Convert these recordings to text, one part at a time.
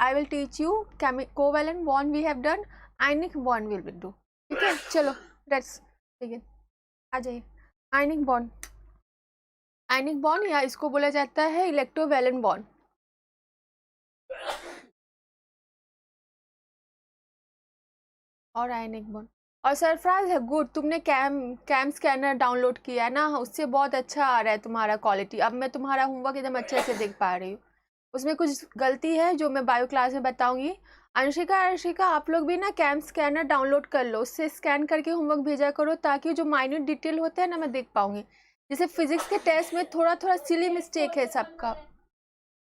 I will teach you covalent bond we have done, ionic bond will do. ठीक है, चलो let's begin. आ जाइए। आयनिक bond, ionic bond या इसको बोला जाता है इलेक्ट्रोवैलेंट बॉन्ड। और आयनिक बॉन्ड। और सरफराज है गुड, तुमने कैम स्कैनर डाउनलोड किया है ना, उससे बहुत अच्छा आ रहा है तुम्हारा क्वालिटी। अब मैं तुम्हारा होमवर्क एकदम अच्छे से देख पा रही हूँ। उसमें कुछ गलती है जो मैं बायो क्लास में बताऊंगी। अंशिका आप लोग भी ना कैम स्कैनर डाउनलोड कर लो, उससे स्कैन करके होमवर्क भेजा करो, ताकि जो माइन्यूट डिटेल होते हैं ना मैं देख पाऊंगी। जैसे फिजिक्स के टेस्ट में थोड़ा थोड़ा सिली मिस्टेक है, सबका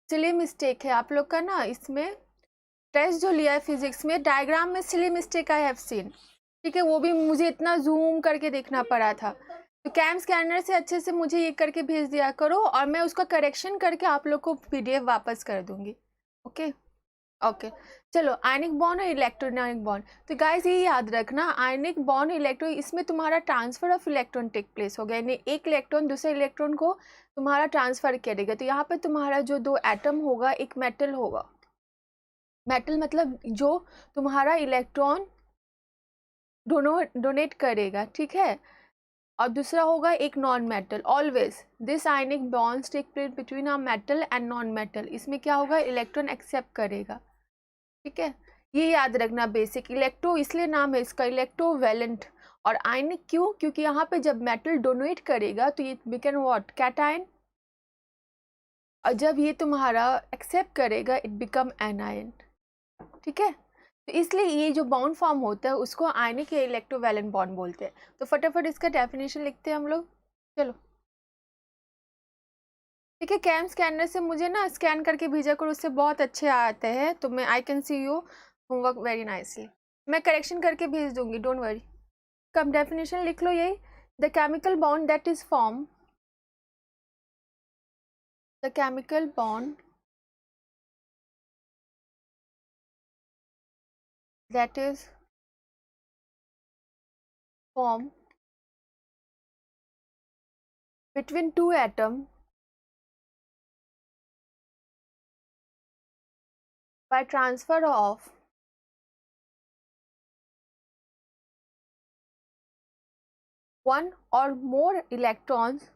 सिली मिस्टेक है आप लोग का ना। इसमें टेस्ट जो लिया है फिजिक्स में, डायग्राम में silly mistake I have seen. ठीक है, वो भी मुझे इतना जूम करके देखना पड़ा था। तो कैम स्कैनर से अच्छे से मुझे ये करके भेज दिया करो, और मैं उसका करेक्शन करके आप लोग को पीडीएफ वापस कर दूंगी। Okay okay. चलो, आयनिक बॉन्ड और इलेक्ट्रोनिक बॉन्ड। तो गाइस ये याद रखना, आयनिक बॉन्ड इलेक्ट्रो, इसमें तुम्हारा transfer of electron take place हो गया, यानी एक इलेक्ट्रॉन दूसरे इलेक्ट्रॉन को तुम्हारा ट्रांसफर करेगा। तो यहाँ पे तुम्हारा जो दो एटम होगा, एक मेटल होगा, मेटल मतलब जो तुम्हारा इलेक्ट्रॉन डोनेट करेगा, ठीक है, और दूसरा होगा एक non metal. Always this ionic bonds take place between a metal and non metal. इसमें क्या होगा, इलेक्ट्रॉन एक्सेप्ट करेगा। ठीक है, ये याद रखना बेसिक। इलेक्ट्रो इसलिए नाम है इसका इलेक्ट्रोवैलेंट। और आयनिक क्यों, क्योंकि यहाँ पे जब मेटल डोनेट करेगा तो ये बिकम व्हाट, कैटायन, और जब ये तुम्हारा एक्सेप्ट करेगा इट बिकम एनायन। ठीक है, तो इसलिए ये जो बॉन्ड फॉर्म होता है उसको आयनिक या इलेक्ट्रोवैलेंट बॉन्ड बोलते हैं। तो फटाफट इसका डेफिनेशन लिखते हैं हम लोग, चलो। ठीक है, कैम स्कैनर से मुझे ना स्कैन करके भेजा करो, उससे बहुत अच्छे आते हैं। तो मैं I can see you homework very nicely, मैं करेक्शन करके भेज दूंगी, डोंट वरी। कब डेफिनेशन लिख लो यही, the chemical bond that is form, the chemical bond that is formed between two atoms by transfer of one or more electrons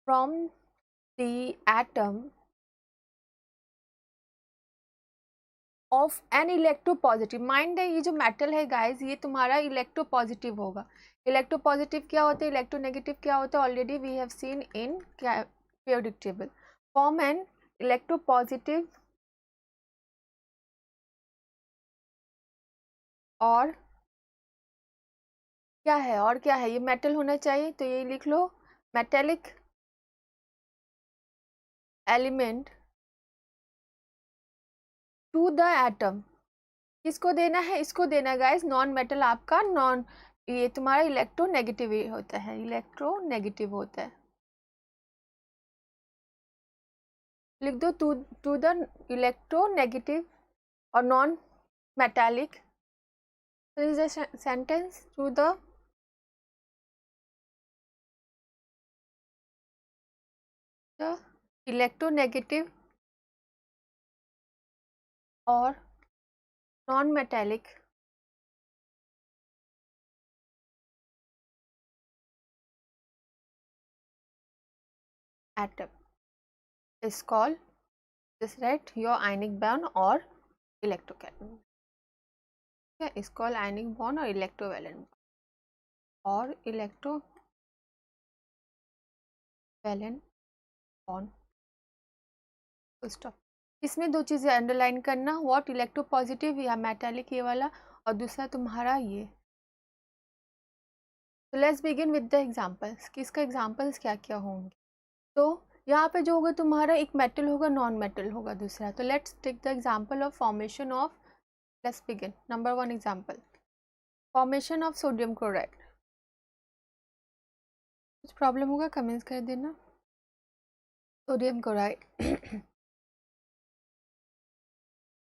from the atom of an electropositive. Mind है ये जो metal है guys, ये तुम्हारा electropositive होगा। Electropositive क्या होता है, इलेक्ट्रोनेगेटिव क्या होता है, already we have seen in periodic table. Form an electropositive और क्या है, और क्या है, ये मेटल होना चाहिए, तो ये लिख लो, metallic element to the atom. किसको देना है, इसको देना है गाइस, नॉन मेटल आपका नॉन, ये तुम्हारा इलेक्ट्रोनेगेटिव होता है, इलेक्ट्रोनेगेटिव होता है। लिख दो टू द इलेक्ट्रोनेगेटिव और non metallic, this is the sentence, to the electronegative और non metallic atom is called this, right, your ionic bond or electrochemical, okay, is called ionic bond or electrovalent or electrovalent bond, full stop। इसमें दो चीज़ें underline करना, what, electropositive या metallic ये वाला, और दूसरा तुम्हारा ये। तो let's begin with the examples कि इसका एग्जांपल्स क्या क्या होंगे। तो यहाँ पे जो होगा तुम्हारा एक मेटल होगा, नॉन मेटल होगा दूसरा। तो let's take the example of formation of, let's begin. Number 1 example, formation of sodium chloride. कुछ प्रॉब्लम होगा कमेंट्स कर देना। सोडियम क्लोराइड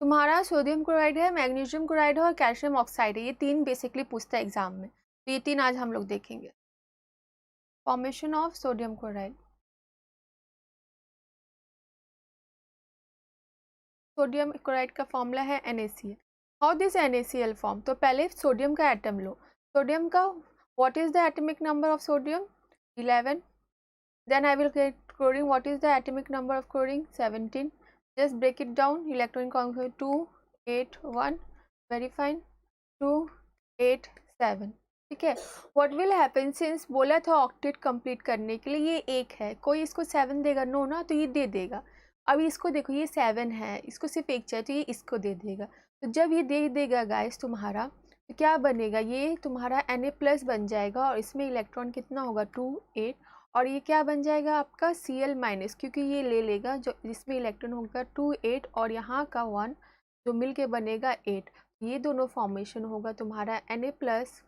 तुम्हारा सोडियम क्लोराइड है, मैग्नीशियम क्लोराइड है और कैल्शियम ऑक्साइड है। ये तीन बेसिकली पूछता है एग्जाम में, तो ये तीन आज हम लोग देखेंगे। Formation of sodium chloride. Sodium chloride का फॉर्मूला है NaCl। How this NaCl form? तो पहले सोडियम का एटम लो। सोडियम का what is the atomic number of sodium? 11। Then I will get chlorine, what is the atomic number of chlorine? 17। Just break it down, electron count 2 8 1, very fine, 2 8 7। ठीक है, what will happen, since बोला था octet complete करने के लिए, ये एक है, कोई इसको 7 देगा नो ना, तो ये दे देगा। अभी इसको देखो, ये 7 है, इसको सिर्फ एक चाहिए तो ये इसको दे देगा। तो जब ये दे देगा गाइस तुम्हारा, तो क्या बनेगा, ये तुम्हारा Na+ बन जाएगा, और इसमें इलेक्ट्रॉन कितना होगा 2 8, और ये क्या बन जाएगा आपका Cl-, क्योंकि ये ले लेगा जो जिसमें इलेक्ट्रॉन होगा 2 8 और यहाँ का 1 जो मिल के बनेगा 8। ये दोनों फॉर्मेशन होगा तुम्हारा Na+ plus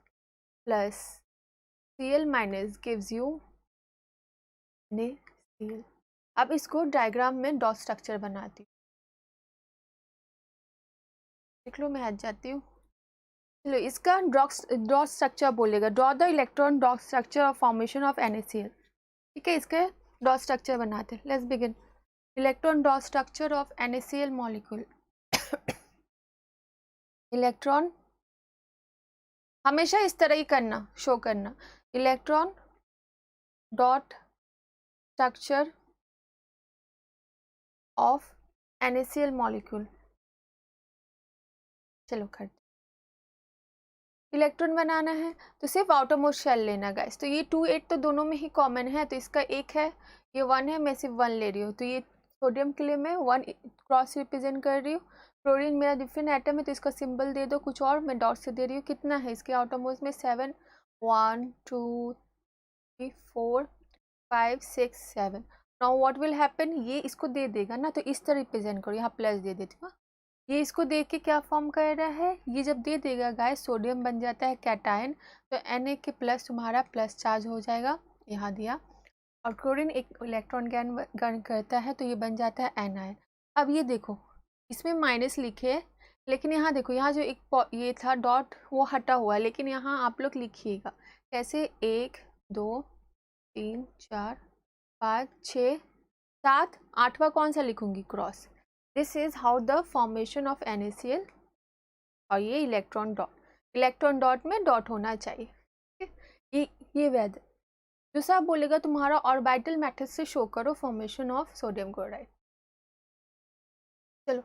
Cl- gives you NaCl। अब इसको डायग्राम में डॉट स्ट्रक्चर बनाती हूँ, देख लो मैं हट जाती हूँ। चलो इसका डॉट स्ट्रक्चर बोलेगा, draw the electron dot structure of formation of NaCl। ठीक है, इसके डॉट स्ट्रक्चर बनाते हैं। Let's begin. Electron dot structure of NaCl molecule. Electron हमेशा इस तरह ही करना, शो करना, electron dot structure of NaCl molecule. चलो कर, इलेक्ट्रॉन बनाना है तो सिर्फ आउटरमोस्ट शेल लेना गाइस। तो ये 2 8 तो दोनों में ही कॉमन है, तो इसका एक है, ये 1 है, मैं सिर्फ 1 ले रही हूँ। तो ये सोडियम के लिए मैं 1 क्रॉस रिप्रेजेंट कर रही हूँ। क्लोरीन मेरा डिफरेंट एटम है, तो इसका सिंबल दे दो कुछ और, मैं डॉट से दे रही हूँ। कितना है इसके आउटरमोस्ट में? 7 1 2 3 4 5 6 7। नाउ व्हाट विल हैपन, ये इसको दे देगा ना, तो इस तरह रिप्रेजेंट करो, यहाँ प्लस दे देती हूँ। ये इसको देख के क्या फॉर्म कर रहा है, ये जब दे देगा गाइस सोडियम बन जाता है कैटायन, तो Na के प्लस तुम्हारा प्लस चार्ज हो जाएगा, यहाँ दिया। और क्लोरीन एक इलेक्ट्रॉन गैन करता है, तो ये बन जाता है एनायन। अब ये देखो, इसमें माइनस लिखे है, लेकिन यहाँ देखो, यहाँ जो एक ये था डॉट वो हटा हुआ है, लेकिन यहाँ आप लोग लिखिएगा कैसे, 1 2 3 4 5 6 7 8वां कौन सा लिखूंगी? Cross. This is how the formation of NaCl। और ये इलेक्ट्रॉन डॉट में डॉट होना चाहिए। ये वैध जो सब बोलेगा तुम्हारा ऑर्बिटल मेथड से शो करो फॉर्मेशन ऑफ सोडियम क्लोराइड। चलो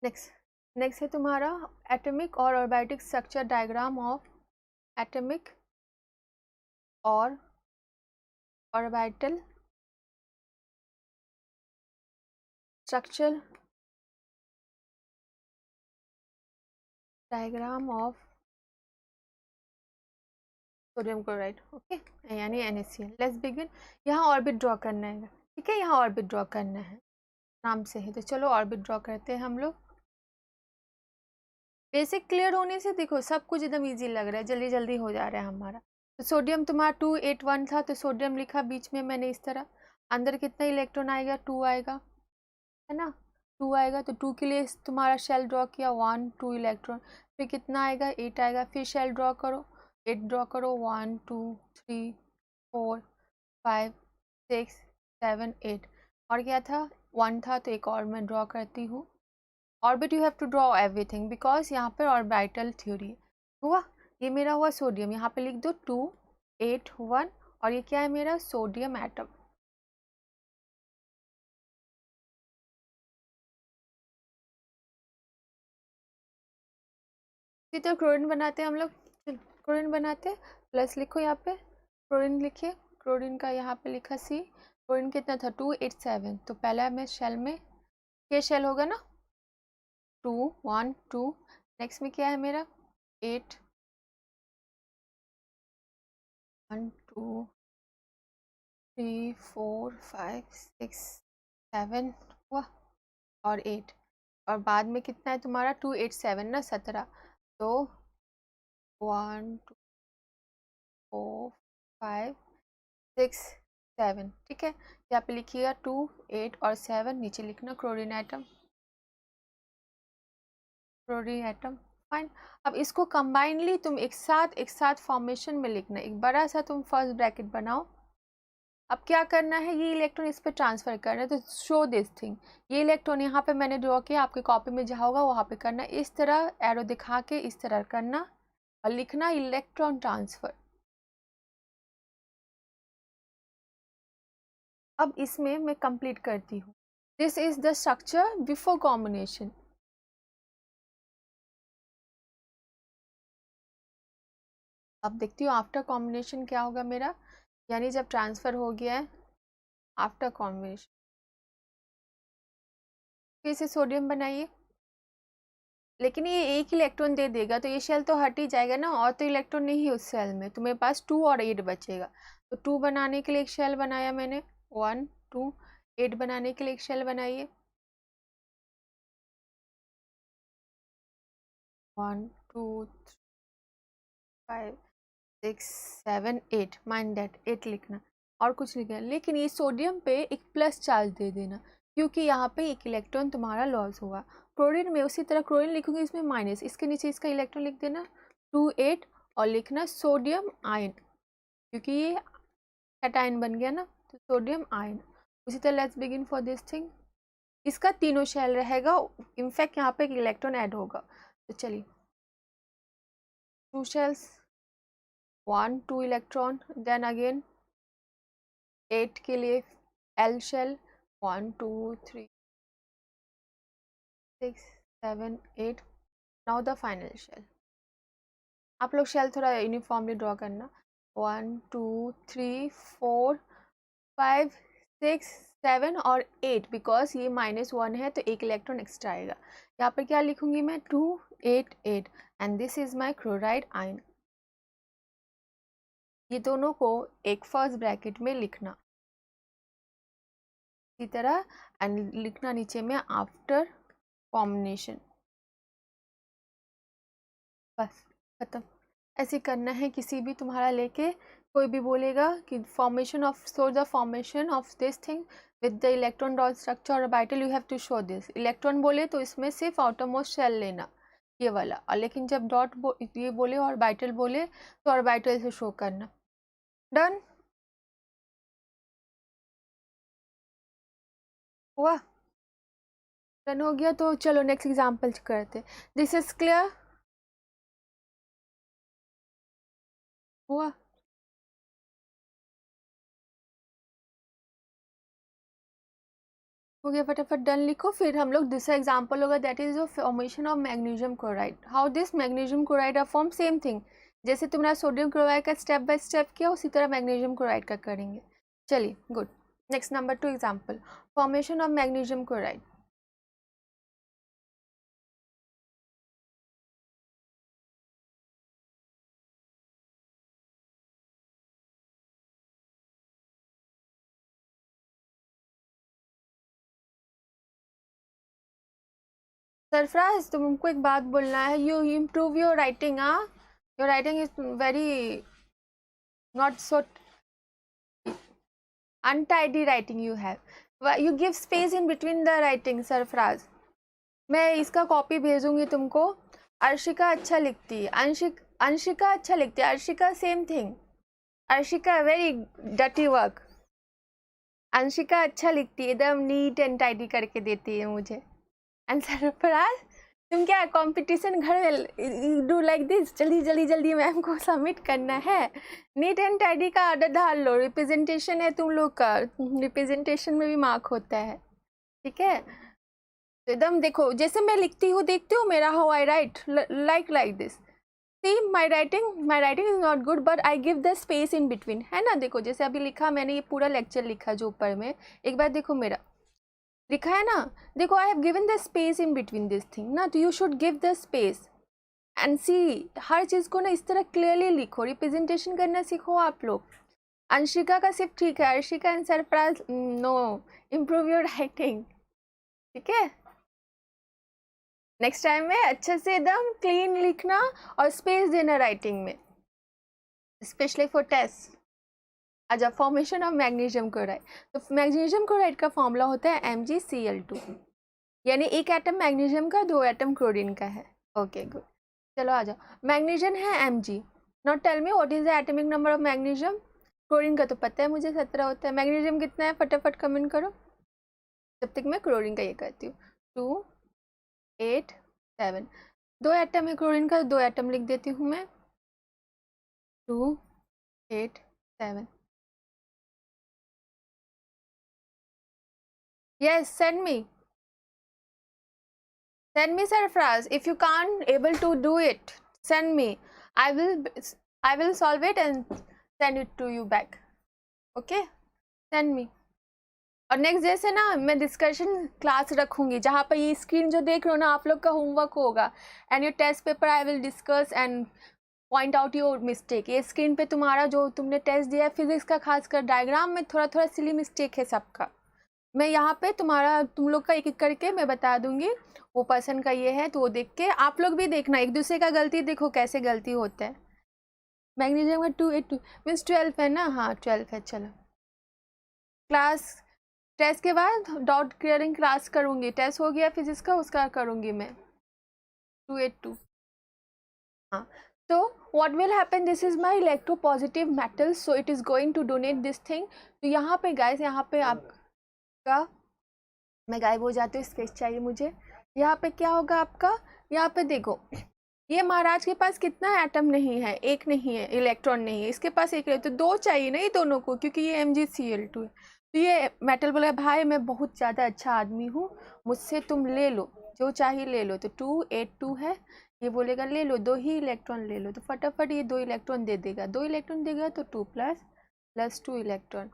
नेक्स्ट है तुम्हारा एटॉमिक और orbital structure diagram of atomic और orbital structure diagram of sodium chloride. Okay, यानी NaCl। Let's begin. यहाँ ऑर्बिट ड्रॉ करना है, ठीक है, यहाँ ऑर्बिट ड्रॉ करना है, नाम से है, तो चलो ऑर्बिट ड्रॉ करते हैं हम लोग। बेसिक क्लियर होने से देखो सब कुछ एकदम इजी लग रहा है, जल्दी जल्दी हो जा रहा है हमारा। तो सोडियम तुम्हारा 2 8 1 था, तो सोडियम लिखा बीच में मैंने इस तरह। अंदर कितना इलेक्ट्रॉन आएगा? 2 आएगा, है ना, 2 आएगा। तो 2 के लिए तुम्हारा शेल ड्रॉ किया, 1 2 इलेक्ट्रॉन। फिर कितना आएगा? 8 आएगा। फिर शेल ड्रॉ करो, 8 ड्रॉ करो, 1 2 3 4 5 6 7 8। और क्या था? 1 था, तो एक और मैं ड्रॉ करती हूँ। Orbit you have to draw everything because यहाँ पर ऑर्बिटल थ्योरी हुआ। ये मेरा हुआ सोडियम, यहाँ पे लिख दो 2 8 1। और ये क्या है मेरा? Sodium atom. इसी तरह क्लोरीन बनाते हैं हम लोग। क्लोरीन बनाते, प्लस लिखो यहाँ पे, क्लोरीन लिखिए। क्लोरीन का यहाँ पे लिखा C। क्लोरीन कितना था? 2 8 7। तो पहला में शेल में ये शेल होगा ना, 2 1 2। नेक्स्ट में क्या है मेरा? 8 1 2 3 4 5 6 7 हुआ, और 8। और बाद में कितना है तुम्हारा? 2 8 7 ना, 17। तो 1 2 4 5 6 7। ठीक है, यहाँ पे लिखिएगा 2 8 और 7, नीचे लिखना chlorine atom, chlorine atom. Fine. अब इसको कंबाइनली तुम एक साथ फॉर्मेशन में लिखना, एक बड़ा सा तुम फर्स्ट ब्रैकेट बनाओ। अब क्या करना है, ये इलेक्ट्रॉन इस पर ट्रांसफर करना है, तो शो दिस थिंग। ये इलेक्ट्रॉन यहाँ पे मैंने ड्रॉ किया, आपके कॉपी में जहाँ होगा वहाँ पे करना, इस तरह एरो दिखा के इस तरह करना और लिखना इलेक्ट्रॉन ट्रांसफर। अब इसमें मैं कंप्लीट करती हूँ। This is the structure before combination. अब देखती हूँ आफ्टर कॉम्बिनेशन क्या होगा मेरा, यानी जब ट्रांसफर हो गया है आफ्टर कॉम्बिनेशन। इसे सोडियम बनाइए, लेकिन ये एक इलेक्ट्रॉन दे देगा तो ये शेल तो हट ही जाएगा ना, और तो इलेक्ट्रॉन नहीं है उस शेल में, तो मेरे पास 2 और 8 बचेगा। तो 2 बनाने के लिए एक शेल बनाया मैंने, 1 2। 8 बनाने के लिए एक शेल बनाइए, 1 2 5 6 7 8, माइंड दैट 8 लिखना और कुछ लिखना। लेकिन ये सोडियम पे एक प्लस चार्ज दे देना, क्योंकि यहाँ पे एक इलेक्ट्रॉन तुम्हारा लॉस हुआ। क्लोरीन में उसी तरह क्लोरीन लिखूंगी, इसमें माइनस, इसके नीचे इसका इलेक्ट्रॉन लिख देना 2 8 और लिखना सोडियम आयन, क्योंकि ये कैटायन बन गया ना, तो सोडियम आयन। उसी तरह let's begin for this thing, इसका तीनों शेल रहेगा, इनफैक्ट यहाँ पे एक इलेक्ट्रॉन ऐड होगा। तो चलिए 2 शेल्स, 1 2 इलेक्ट्रॉन, देन अगेन 8 के लिए L shell, 1 2 3 6 7 8। Now the final shell. आप लोग शेल थोड़ा यूनिफॉर्मली ड्रॉ करना, 1 2 3 4 5 6 7 और 8, बिकॉज ये -1 है तो एक इलेक्ट्रॉन एक्स्ट्रा आएगा। यहाँ पर क्या लिखूंगी मैं, 2 8 8, and this is my chloride ion. ये दोनों को एक फर्स्ट ब्रैकेट में लिखना इसी तरह, एंड लिखना नीचे में आफ्टर कॉम्बिनेशन। बस खत्म। ऐसे करना है, किसी भी तुम्हारा लेके कोई भी बोलेगा कि formation of, show the formation of this thing with the electron dot structure orbital, you have to show this. Electron बोले तो इसमें सिर्फ आउटरमोस्ट शेल लेना, ये वाला, और लेकिन जब ये बोले ऑर्बिटल बोले तो ऑर्बिटल से शो करना। डन हुआ? डन हो गया तो चलो नेक्स्ट एग्जाम्पल करते। This is clear? हुआ? हो गया, फटाफट डन लिखो। फिर हम लोग दूसरा एग्जाम्पल होगा, that is formation of magnesium chloride. How this magnesium chloride are form, same thing, जैसे तुमने सोडियम क्लोराइड का स्टेप बाय स्टेप किया उसी तरह मैग्नीशियम क्लोराइड का करेंगे। चलिए good. Next number 2 example, formation of magnesium chloride. Sarfaraz तुमको एक बात बोलना है, यू इम्प्रूव योर राइटिंग। हाँ, your writing is very not so untidy writing you have. You give space in between the writing, Sarfaraz. मैं इसका कॉपी भेजूंगी तुमको। अर्शिका अच्छा लिखती है, अंशिका अच्छा लिखती है, Arshika same thing, Arshika very dirty work. Anshika अच्छा लिखती है, एकदम नीट एंड टाइडी करके देती है मुझे। एंड सरफराज तुम क्या कंपटीशन घर में डू लाइक दिस, जल्दी जल्दी जल्दी मैम को सबमिट करना है। नीट एंड टाइडी का ऑर्डर डाल लो, रिप्रेजेंटेशन है तुम लोग का, रिप्रेजेंटेशन में भी मार्क होता है, ठीक है? तो एकदम देखो जैसे मैं लिखती हूँ, देखते हो मेरा how I write, like this. See my writing is not good but I give the space in between, है ना? देखो जैसे अभी लिखा मैंने, ये पूरा लेक्चर लिखा जो ऊपर में, एक बार देखो मेरा लिखा है ना, देखो I have given the space in between this thing ना, तो you should give the space and see, हर चीज़ को ना इस तरह क्लियरली लिखो, रिप्रेजेंटेशन करना सीखो आप लोग। अंशिका का सिर्फ ठीक है, Arshika and Sarfaraz no, improve your writing, ठीक है? नेक्स्ट टाइम में अच्छे से एकदम क्लीन लिखना और स्पेस देना राइटिंग में, स्पेशली फॉर टेस्ट। अच्छा, फॉर्मेशन ऑफ मैग्नीशियम क्लोराइड, तो मैग्नीशियम क्लोराइड का फॉर्मूला होता है MgCl2, यानी एक एटम मैग्नीशियम का 2 एटम क्लोरीन का है। Okay good. चलो आ जाओ। मैग्नीशियम है Mg। Not tell me what is the atomic number of magnesium. Chlorine का तो पता है मुझे 17 होता है। मैग्नीशियम कितना है फटाफट कमेंट करो, जब तक मैं क्लोरीन का ये करती हूँ। 2 8 7। 2 एटम है क्लोरीन का, 2 एटम लिख देती हूँ मैं। 2 8 7। Yes, send me. Send me Sarfraz. If you can't able to do it, send me. I will solve it and send it to you back. Okay? Send me. और next day से ना मैं discussion class रखूंगी, जहाँ पर ये screen जो देख रहे हो ना आप लोग का होमवर्क होगा, and your test paper I will discuss and point out your mistake. ये स्क्रीन पे तुम्हारा जो तुमने टेस्ट दिया है फिजिक्स का, खासकर डायग्राम में थोड़ा थोड़ा सिली मिस्टेक है सबका, मैं यहाँ पे तुम्हारा तुम लोग का एक एक करके मैं बता दूंगी। वो पर्सन का ये है तो वो देख के आप लोग भी देखना, एक दूसरे का गलती देखो कैसे गलती होता है। मैग्नीशियम का 282 मीन्स 12 है ना? हाँ 12 है। चलो क्लास टेस्ट के बाद डाउट क्लियरिंग क्लास करूँगी। टेस्ट हो गया फिजिक्स का, उसका करूँगी मैं 282। हाँ तो what will happen, this is my electropositive metal so it is going to donate this thing। तो यहाँ पे गाइस, यहाँ पे आपका मैं गायब हो जाती हूँ, स्पेस चाहिए मुझे। यहाँ पे क्या होगा आपका, यहाँ पे देखो ये महाराज के पास कितना एटम नहीं है, एक नहीं है, इलेक्ट्रॉन नहीं है, इसके पास एक है, तो 2 चाहिए ना ये दोनों को, क्योंकि ये MgCl2 है। तो ये मेटल बोला भाई मैं बहुत ज़्यादा अच्छा आदमी हूँ, मुझसे तुम ले लो जो चाहिए ले लो। तो 282 है, ये बोलेगा ले लो 2 ही इलेक्ट्रॉन ले लो, तो फटाफट ये 2 इलेक्ट्रॉन दे देगा। 2 इलेक्ट्रॉन देगा तो 2 प्लस 2 इलेक्ट्रॉन,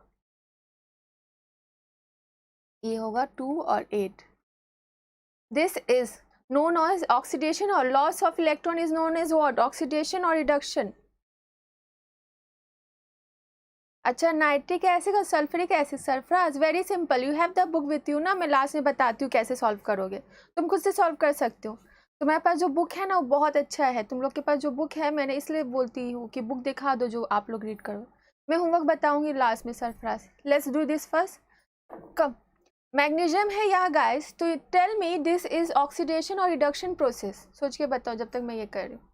ये होगा 2 और 8। This is known as oxidation or loss of electron is known as what? Oxidation or reduction? अच्छा नाइट्रिक एसिड और sulphuric acid Sarfaraz, very simple, you have the book with you ना, मैं last में बताती हूँ कैसे सॉल्व करोगे, तुम खुद से सॉल्व कर सकते हो। तुम्हारे पास जो बुक है ना वो बहुत अच्छा है, तुम लोग के पास जो बुक है मैंने इसलिए बोलती हूँ कि बुक दिखा दो जो आप लोग रीड करो। मैं होमवर्क बताऊंगी लास्ट में Sarfaraz. Let's do this first. कब मैग्नीशियम है यहाँ गाइस, तो tell me this is oxidation और रिडक्शन प्रोसेस, सोच के बताओ जब तक मैं ये कर रही हूँ।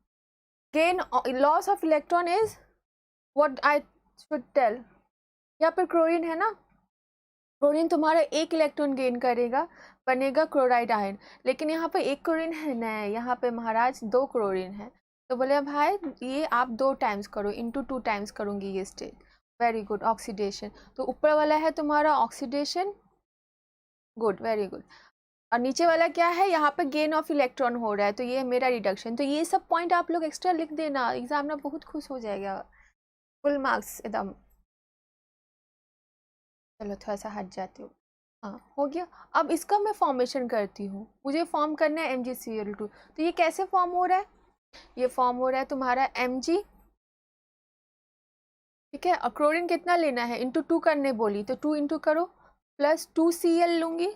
Gain loss of electron is what I should tell. यहाँ पर क्लोरीन है ना, क्लोरीन तुम्हारा 1 इलेक्ट्रॉन गेन करेगा, बनेगा क्लोराइड आयन, लेकिन यहाँ पे 1 क्लोरीन है ना, यहाँ पे महाराज 2 क्लोरीन है, तो बोले भाई ये आप 2 टाइम्स करो, इंटू 2 टाइम्स करूँगी ये स्टेज। वेरी गुड, ऑक्सीडेशन, तो ऊपर वाला है तुम्हारा ऑक्सीडेशन, गुड वेरी गुड, और नीचे वाला क्या है, यहाँ पे गेन ऑफ इलेक्ट्रॉन हो रहा है, तो ये है मेरा रिडक्शन। तो ये सब पॉइंट आप लोग एक्स्ट्रा लिख देना, एग्जाम में बहुत खुश हो जाएगा, फुल मार्क्स एकदम। चलो थोड़ा सा हट जाती हूँ, हाँ हो गया। अब इसका मैं फॉर्मेशन करती हूँ, मुझे फॉर्म करना है MgCl2। तो ये कैसे फॉर्म हो रहा है, ये फॉर्म हो रहा है तुम्हारा Mg, ठीक है, और क्लोरीन कितना लेना है, इंटू 2 करने बोली तो 2 इंटू करो, प्लस 2Cl लूँगी,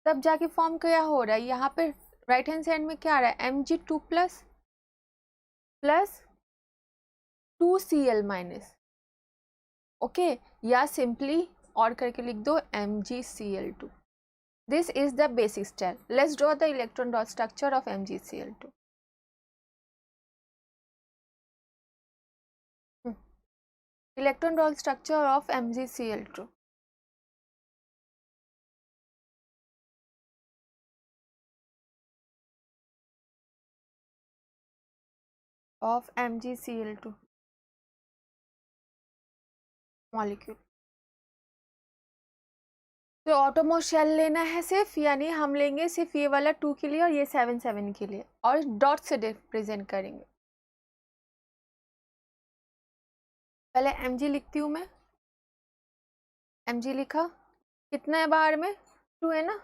तब जाके फॉर्म क्या हो रहा है, यहाँ पे राइट हैंड साइड में क्या आ रहा है, Mg2 plus 2Cl minus, okay, या सिंपली और करके लिख दो MgCl2। This is the basic step. Let's draw the electron dot structure of MgCl2। Electron dot structure of MgCl2। of MgCl2 molecule. तो ऑटोमोस्ट शेल लेना है सिर्फ, यानी हम लेंगे सिर्फ ये वाला 2 के लिए और ये 7 के लिए, और डॉट से रिप्रेजेंट करेंगे। पहले Mg लिखती हूँ मैं, Mg लिखा, कितना है बाहर में 2 है ना,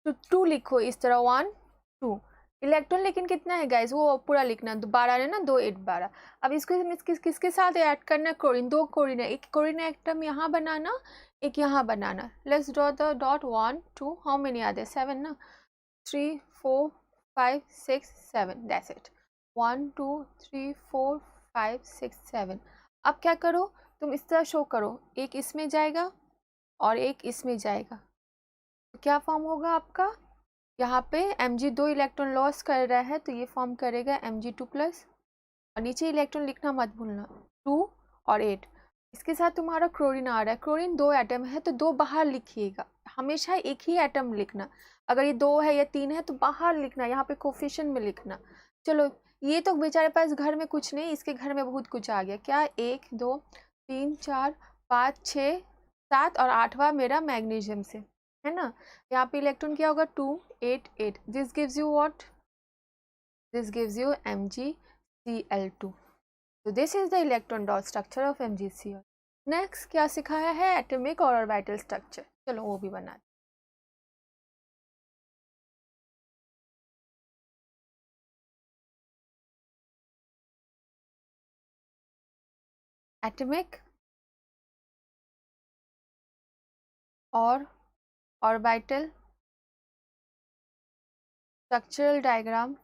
तो 2 लिखो इस तरह, 1 2 इलेक्ट्रॉन, लेकिन कितना है गाइस वो पूरा लिखना, 12 है ना, 2 8 12। अब इसको किसके साथ ऐड करना है, क्लोरीन, 2 क्लोरीन है, एक क्लोरीन एटम यहाँ बनाना, एक यहाँ बनाना। Let's draw the dot 1 2, how many are there, 7 ना, 3 4 5 6 7, दैट्स इट, 1 2 3 4 5 6 7। अब क्या करो तुम, इस तरह शो करो, एक इसमें जाएगा और एक इसमें जाएगा, तो क्या फॉर्म होगा आपका, यहाँ पे Mg 2 इलेक्ट्रॉन लॉस कर रहा है तो ये फॉर्म करेगा Mg2+, और नीचे इलेक्ट्रॉन लिखना मत भूलना, 2 और 8। इसके साथ तुम्हारा क्लोरीन आ रहा है, क्लोरीन 2 एटम है तो 2 बाहर लिखिएगा, हमेशा एक ही एटम लिखना। अगर ये 2 है या 3 है तो बाहर लिखना, यहाँ पे कोफिशिएंट में लिखना। चलो, ये तो बेचारे पास घर में कुछ नहीं, इसके घर में बहुत कुछ आ गया। क्या, 1 2 3 4 5 6 7 और 8वां मेरा मैग्नीशियम से है ना। यहाँ पे इलेक्ट्रॉन क्या होगा, 2 8 8। This gives you what, this gives you MgCl2। So this is the electron dot structure of MgCl। Next क्या सिखाया है, एटॉमिक और ऑर्बिटल स्ट्रक्चर। चलो वो भी बना। एटॉमिक और orbital structural diagram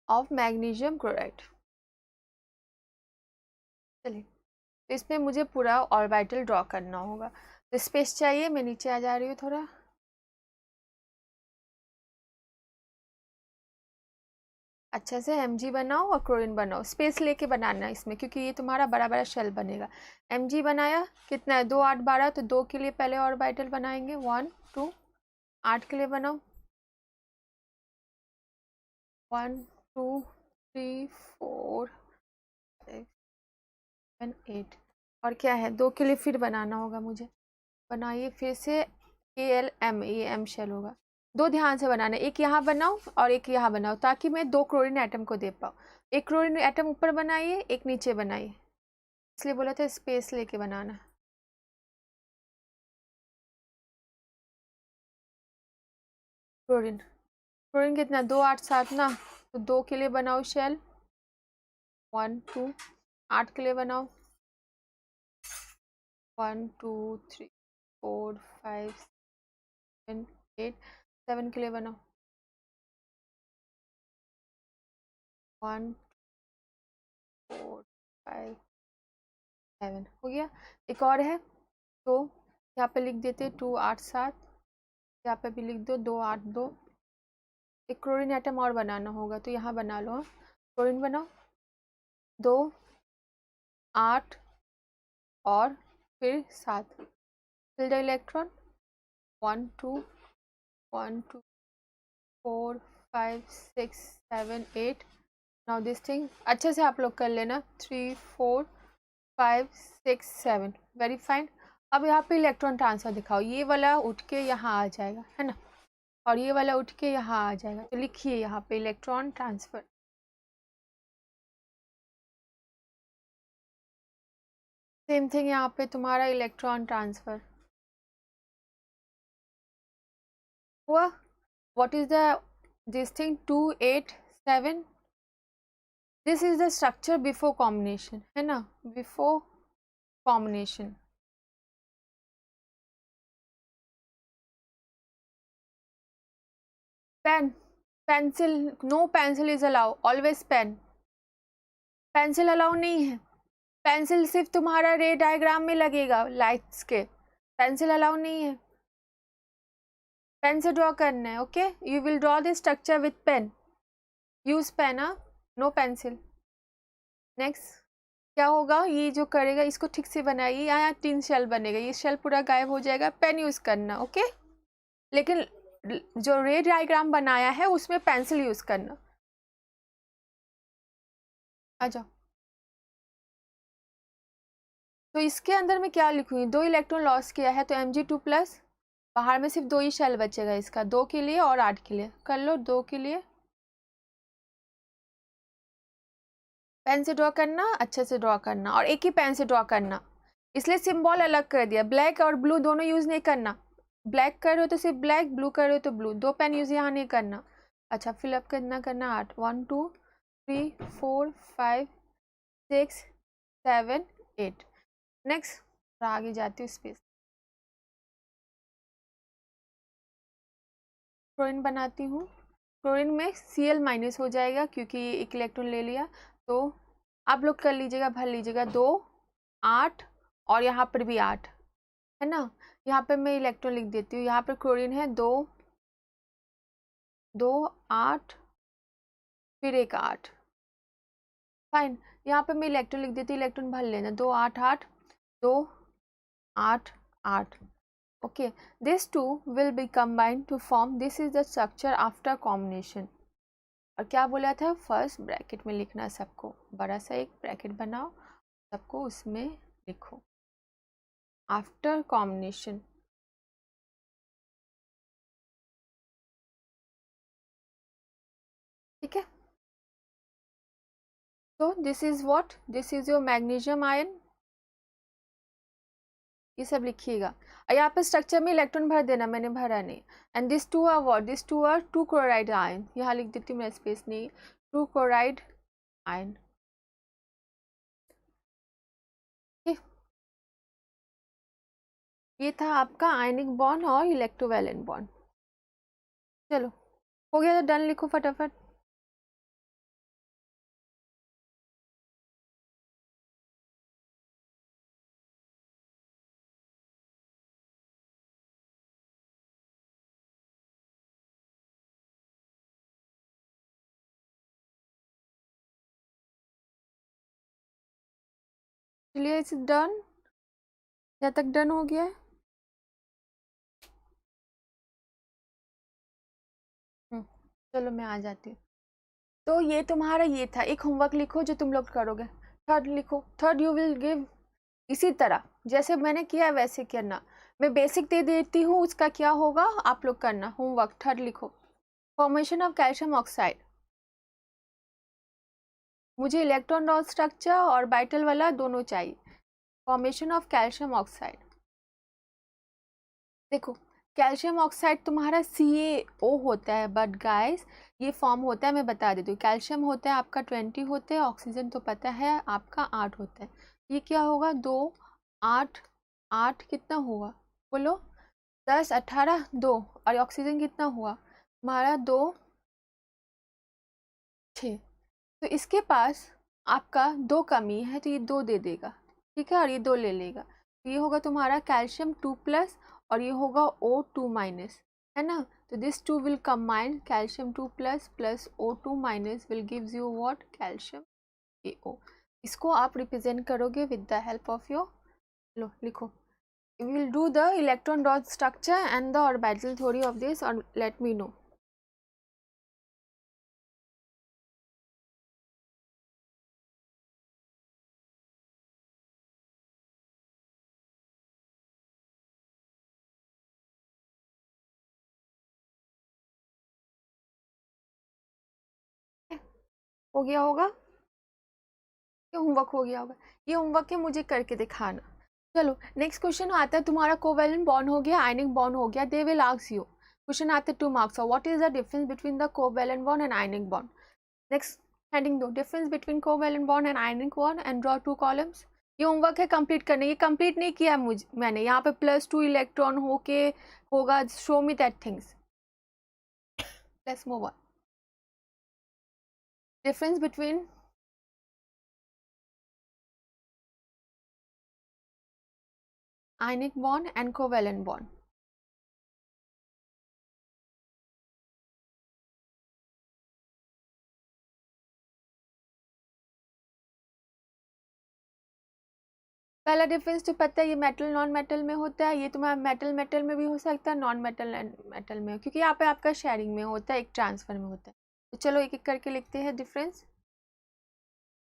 of magnesium chloride. चलिए, तो इसमें मुझे पूरा ऑर्बिटल ड्रॉ करना होगा, तो स्पेस चाहिए, मैं नीचे आ जा रही हूँ थोड़ा। अच्छे से Mg बनाओ और क्लोरीन बनाओ, स्पेस लेके बनाना इसमें, क्योंकि ये तुम्हारा बड़ा बड़ा शेल बनेगा। Mg बनाया, कितना है, 2 8 12, तो 2 के लिए पहले ऑर्बिटल बनाएंगे, 1 2। 8 के लिए बनाओ, 1 2 3 4 5 7 8। और क्या है, 2 के लिए फिर बनाना होगा मुझे, बनाइए फिर से, KLM, ये M शेल होगा। 2 ध्यान से बनाना, एक यहाँ बनाओ और एक यहाँ बनाओ, ताकि मैं 2 क्लोरीन एटम को दे पाऊँ। एक क्लोरीन एटम ऊपर बनाइए, एक नीचे बनाइए, इसलिए बोला था स्पेस लेके बनाना। क्लोरीन, क्लोरीन कितना, 2 8 7 ना, तो 2 के लिए बनाओ शेल, 1 2। 8 के लिए बनाओ, 1 2 3 4 5 7 8। 7 के लिए बनाओ, 1 4 5 7। हो गया। एक और है, तो यहाँ पे लिख देते 2 8 7, यहाँ पे भी लिख दो 2 8 2। एक क्लोरीन एटम और बनाना होगा, तो यहाँ बना लो, क्लोरीन बनाओ, 2 8 और फिर 7। Fill the electron, 1 2 1 2 4 5 6 7 8। Now this thing अच्छे से आप लोग कर लेना, 3 4 5 6 7। Very fine. अब यहाँ पे इलेक्ट्रॉन ट्रांसफर दिखाओ, ये वाला उठ के यहाँ आ जाएगा, है ना, और ये वाला उठ के यहाँ आ जाएगा, तो लिखिए यहाँ पे इलेक्ट्रॉन ट्रांसफर। सेम थिंग यहाँ पे तुम्हारा इलेक्ट्रॉन ट्रांसफर हुआ। What is the this thing, 2 8 7। This is the structure before combination, है ना, before combination. Pen, pencil, no pencil is allow, always pen. Pencil allow नहीं है, पेंसिल सिर्फ तुम्हारा रे डायग्राम में लगेगा लाइट्स के, पेंसिल अलाउ नहीं है। पेन से ड्रॉ करना है, okay, you will draw the structure with pen, use pen, no pencil. Next क्या होगा, ये जो करेगा इसको ठीक से बनाइए, यहाँ 3 शेल बनेगा, ये शेल पूरा गायब हो जाएगा, पेन यूज करना, ओके। लेकिन जो रे डायग्राम बनाया है उसमें पेंसिल यूज करना। आ जाओ, तो इसके अंदर मैं क्या लिखूंगी, 2 इलेक्ट्रॉन लॉस किया है तो Mg2+, बाहर में सिर्फ 2 ही शेल बचेगा इसका, 2 के लिए और 8 के लिए। कर लो, 2 के लिए पेन से ड्रॉ करना, अच्छे से ड्रॉ करना, और एक ही पेन से ड्रॉ करना, इसलिए सिंबल अलग कर दिया, ब्लैक और ब्लू दोनों यूज नहीं करना। ब्लैक कर रहे हो तो सिर्फ ब्लैक, ब्लू कर रहे हो तो ब्लू, 2 पेन यूज यहाँ नहीं करना। अच्छा, फिलअप करना 8, 1 2 3 4 5 6 7 8। नेक्स्ट, आगे जाती हूँ स्पेस, क्लोरीन बनाती हूँ। क्लोरीन में Cl- हो जाएगा, क्योंकि एक इलेक्ट्रॉन ले लिया, तो आप लोग कर लीजिएगा, भर लीजिएगा, 2 8 और यहाँ पर भी 8 है ना। यहाँ पे मैं इलेक्ट्रॉन लिख देती हूँ, यहाँ पर क्लोरीन है 2 2 8 फिर एक 8, फाइन। यहाँ पे मैं इलेक्ट्रॉन लिख देती हूँ, इलेक्ट्रॉन भर लेना 2 8 8 2 8 8। Okay, this two will be combined to form, this is the structure after combination. और क्या बोला था, फर्स्ट ब्रैकेट में लिखना सबको, बड़ा सा एक ब्रैकेट बनाओ, सबको उसमें लिखो आफ्टर कॉम्बिनेशन। ठीक है, तो this is what, this is your magnesium ion, ये सब लिखिएगा। और यहाँ पे स्ट्रक्चर में इलेक्ट्रॉन भर देना, मैंने भरा नहीं। And this two are what, this two are 2 chloride ion, यहाँ लिख देती हूँ मैं, स्पेस नहीं, 2 क्लोराइड आयन। ये था आपका आयनिक बॉन्ड और इलेक्ट्रोवैलेंट बॉन्ड। चलो हो गया, तो डन लिखो फटाफट। चलिए इट्स डन, यहाँ तक डन हो गया है। चलो मैं आ जाती हूँ। तो ये तुम्हारा ये था, एक होमवर्क लिखो जो तुम लोग करोगे। थर्ड लिखो, थर्ड यू विल गिव इसी तरह जैसे मैंने किया वैसे करना। मैं बेसिक दे देती हूँ, उसका क्या होगा आप लोग करना होमवर्क। थर्ड लिखो, फॉर्मेशन ऑफ कैल्शियम ऑक्साइड। मुझे इलेक्ट्रॉन डॉट स्ट्रक्चर और बाइटल वाला दोनों चाहिए। फॉर्मेशन ऑफ कैल्शियम ऑक्साइड, देखो कैल्शियम ऑक्साइड तुम्हारा CaO होता है, बट गाइस ये फॉर्म होता है, मैं बता देती हूँ। कैल्शियम होता है आपका 20 होते हैं, ऑक्सीजन तो पता है आपका 8 होता है। ये क्या होगा, 2 8 8 कितना हुआ बोलो, 10 18 2, और ऑक्सीजन कितना हुआ हमारा 2 6। तो इसके पास आपका 2 कमी है, तो ये 2 दे देगा, ठीक है, और ये 2 ले लेगा। तो ये होगा तुम्हारा कैल्शियम 2+ और ये होगा O2-, है ना। तो this two will combine, calcium 2+ plus O2- will gives you what, calcium AO। इसको आप रिप्रेजेंट करोगे with the help of your, लो लिखो, we will do the electron dot structure and the orbital theory of this, or let me know। हो गया होगा, ये homework हो गया होगा, ये होमवर्क है, मुझे करके दिखाना। चलो नेक्स्ट क्वेश्चन आता है तुम्हारा, कोवेलेंट बॉन्ड हो गया, आयनिक बॉन्ड हो गया, they will ask you question आते 2 marks, what is the difference between the covalent bond and ionic bond. Next heading दो, difference between covalent bond and ionic bond and draw 2 columns. ये homework है, complete करने, ये complete नहीं किया मुझे मैंने, यहाँ पे +2 इलेक्ट्रॉन होके होगा, show me that things. Let's move on. Difference between ionic bond and covalent bond। पहला डिफरेंस तो पता है, ये मेटल नॉन मेटल में होता है, ये तुम्हारा मेटल मेटल में भी हो सकता है, नॉन मेटल मेटल में, क्योंकि यहाँ पे आपका शेयरिंग में होता है, एक ट्रांसफर में होता है। तो चलो एक एक करके लिखते हैं डिफरेंस।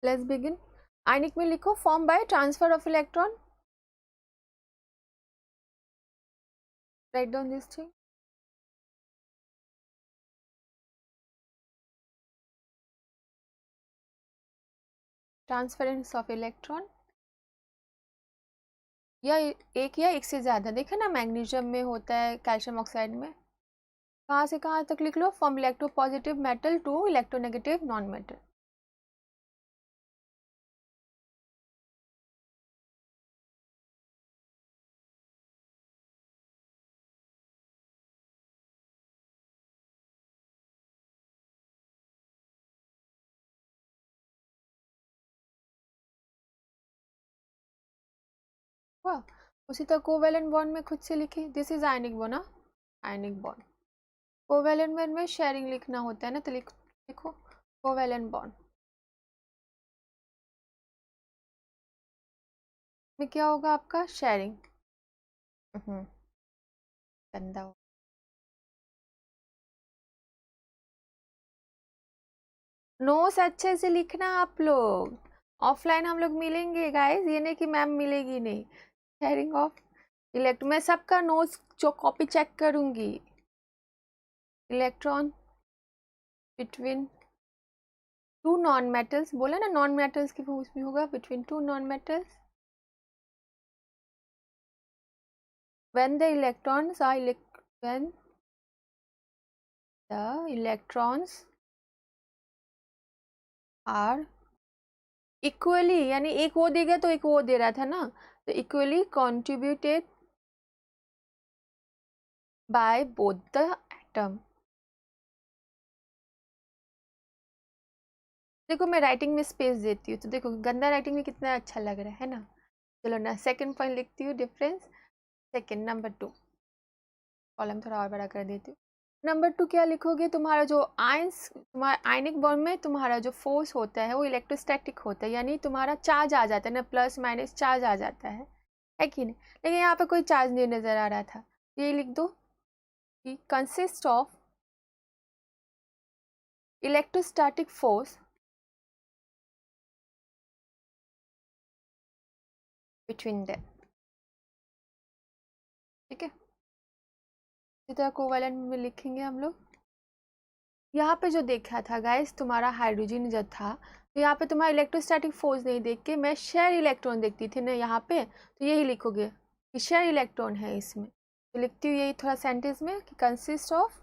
Let's begin. आयनिक में लिखो, form by transfer of electron, write down this thing. Transference of electron, या एक से ज़्यादा, देखे ना मैग्नीशियम में होता है, कैल्शियम ऑक्साइड में। कहाँ से कहाँ तक लिख लो, from electropositive metal to electronegative non metal. हुआ। उसी तरह कोवेलेंट बॉन्ड में खुद से लिखी, this is ionic bond, ionic bond. Covalent bond में शेयरिंग लिखना होता है ना, तो लिखो कोवेलेंट बॉन्ड में क्या होगा आपका, शेयरिंग। गंदा हो। नोट्स अच्छे से लिखना आप लोग, ऑफलाइन हम लोग मिलेंगे गाइस, ये नहीं कि मैम मिलेगी नहीं। शेयरिंग ऑफ इलेक्ट्रॉन, मैं सबका नोट्स जो कॉपी चेक करूंगी। Electron between two non metals, बोला ना नॉन मेटल्स की वो उसमें होगा, between two non metals when the electrons are when the electrons are equally, यानी एक वो देगा तो एक वो दे रहा था ना, तो equally contributed by both the atom। देखो मैं राइटिंग में स्पेस देती हूँ, तो देखो गंदा राइटिंग में कितना अच्छा लग रहा है ना। चलो ना सेकंड पॉइंट लिखती हूँ, डिफरेंस सेकंड, नंबर 2, कॉलम थोड़ा और बड़ा कर देती हूँ। नंबर 2 क्या लिखोगे, तुम्हारा जो आयंस, तुम्हारा आयनिक बॉन्ड में तुम्हारा जो फोर्स होता है वो इलेक्ट्रोस्टैटिक होता है, यानी तुम्हारा चार्ज आ जाता है ना, प्लस माइनस चार्ज आ जाता है कि नहीं। लेकिन यहाँ पे कोई चार्ज नहीं नज़र आ रहा था, ये लिख दो कि consist of electrostatic force between them, ठीक है। इसी तरह कोवेलेंट में लिखेंगे हम लोग। यहाँ पे जो देखा था गाइस, तुम्हारा हाइड्रोजन जो था, तो यहाँ पे तुम्हारा इलेक्ट्रोस्टैटिक फोर्स नहीं देख के मैं शेयर इलेक्ट्रॉन देखती थी ना यहाँ पे, तो यही लिखोगे कि शेयर इलेक्ट्रॉन है इसमें, तो लिखती हूँ यही थोड़ा सेंटेंस में कि consist of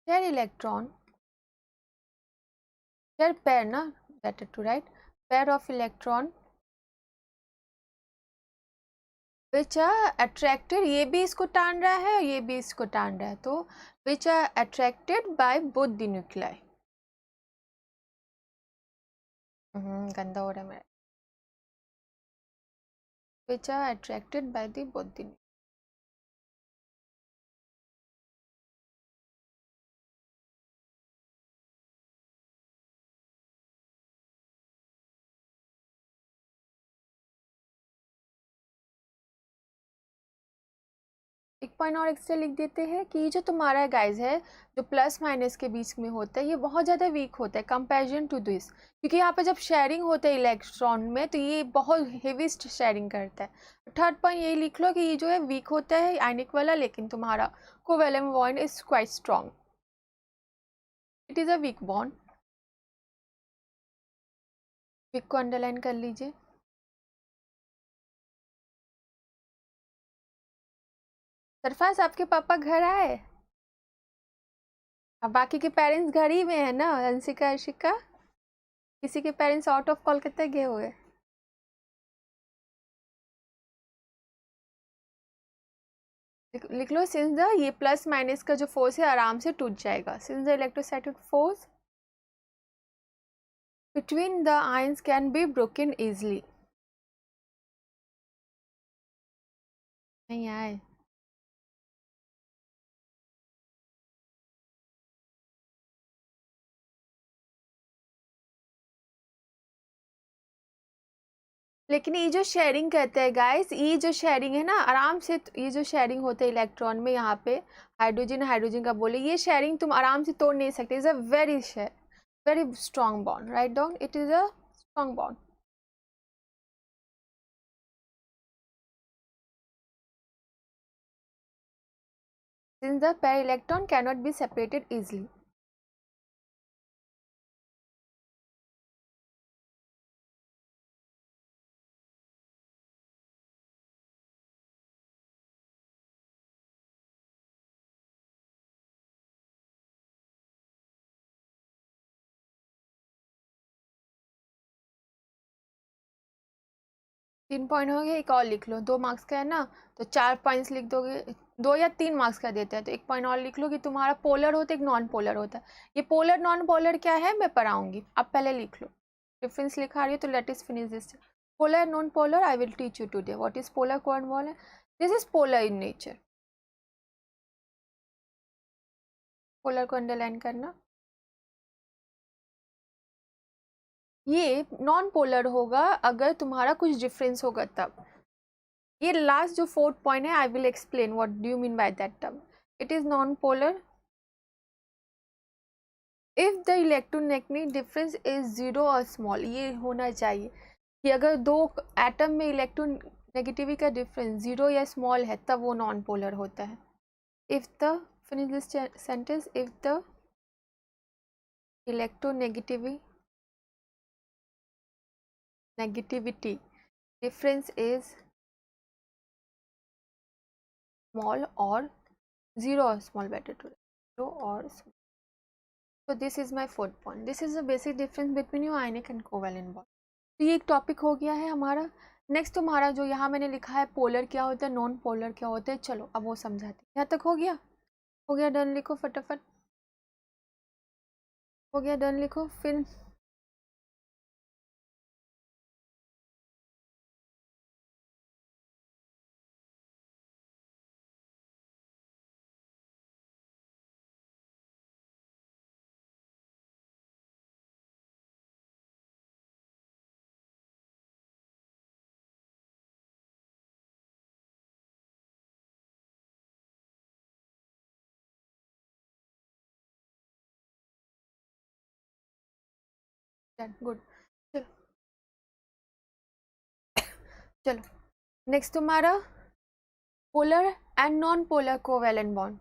share electron, share pair ना, better to write pair of electron which are attracted, ये भी इसको टान रहा है और ये भी इसको टान रहा है, तो which are attracted by both the nuclei. गंदा हो रहा है मेरा, which are attracted by the both the। एक पॉइंट और एक्स्ट्रा लिख देते हैं कि ये जो तुम्हारा गाइज है, जो प्लस माइनस के बीच में होता है, ये बहुत ज़्यादा वीक होता है कंपेरिजन टू दिस, क्योंकि यहाँ पे जब शेयरिंग होता है इलेक्ट्रॉन में तो ये बहुत हेवीस्ट शेयरिंग करता है। थर्ड पॉइंट यही लिख लो कि ये जो है वीक होता है आयनिक वाला, लेकिन तुम्हारा covalent bond is quite strong, it is a weak bond. Weak को अंडरलाइन कर लीजिए। सरफाज आपके पापा घर आए, अब बाकी के पेरेंट्स घर ही में है ना, अंशिका अर्शिका, किसी के पेरेंट्स आउट ऑफ कोलकाता गए हुए। लिख लो सिंस द, ये प्लस माइनस का जो फोर्स है आराम से टूट जाएगा, since the electrostatic force between the ions can be broken easily. नहीं आए, लेकिन ये जो शेयरिंग कहते हैं गाइस, ये जो शेयरिंग है ना आराम से, ये जो शेयरिंग होता है इलेक्ट्रॉन में, यहाँ पे हाइड्रोजन हाइड्रोजन का बोले, ये शेयरिंग तुम आराम से तोड़ नहीं सकते, is a very very strong bond, write down, it is a strong bond. Since the pair electron cannot be separated easily। 3 point हो गए, एक और लिख लो, 2 मार्क्स का है ना, तो 4 पॉइंट्स लिख दोगे, 2 या 3 मार्क्स का देते हैं, तो एक पॉइंट और लिख लो कि तुम्हारा पोलर होता है, एक नॉन पोलर होता है। ये पोलर नॉन पोलर क्या है मैं पढ़ाऊंगी, आप पहले लिख लो। डिफरेंस लिखा रही हो तो let us finish this. Polar and non-polar, I will teach you today. What is polar co-and this is polar in nature. Polar को अंडरलाइन करना. ये नॉन पोलर होगा अगर तुम्हारा कुछ डिफरेंस होगा तब. ये लास्ट जो 4th पॉइंट है, I will explain what do you mean by that term. It is non polar if the electronegative difference is 0 और स्मॉल. ये होना चाहिए कि अगर दो एटम में इलेक्ट्रोनेगेटिविटी का डिफरेंस 0 या स्मॉल है तब वो नॉन पोलर होता है. If the finish this sentence, if the negativity difference is small or 0 or small, better to 0 or small. So this is my 4th point. This is the basic difference between your ionic and covalent bond. तो ये एक topic हो गया है हमारा. Next तुम्हारा जो यहाँ मैंने लिखा है पोलर क्या होता है, नॉन पोलर क्या होता है, चलो अब वो समझाते हैं. यहाँ तक हो गया? हो गया? डन लिखो फटाफट. हो गया? डन लिखो. फिर गुड. चलो नेक्स्ट तुम्हारा polar and non polar covalent bond.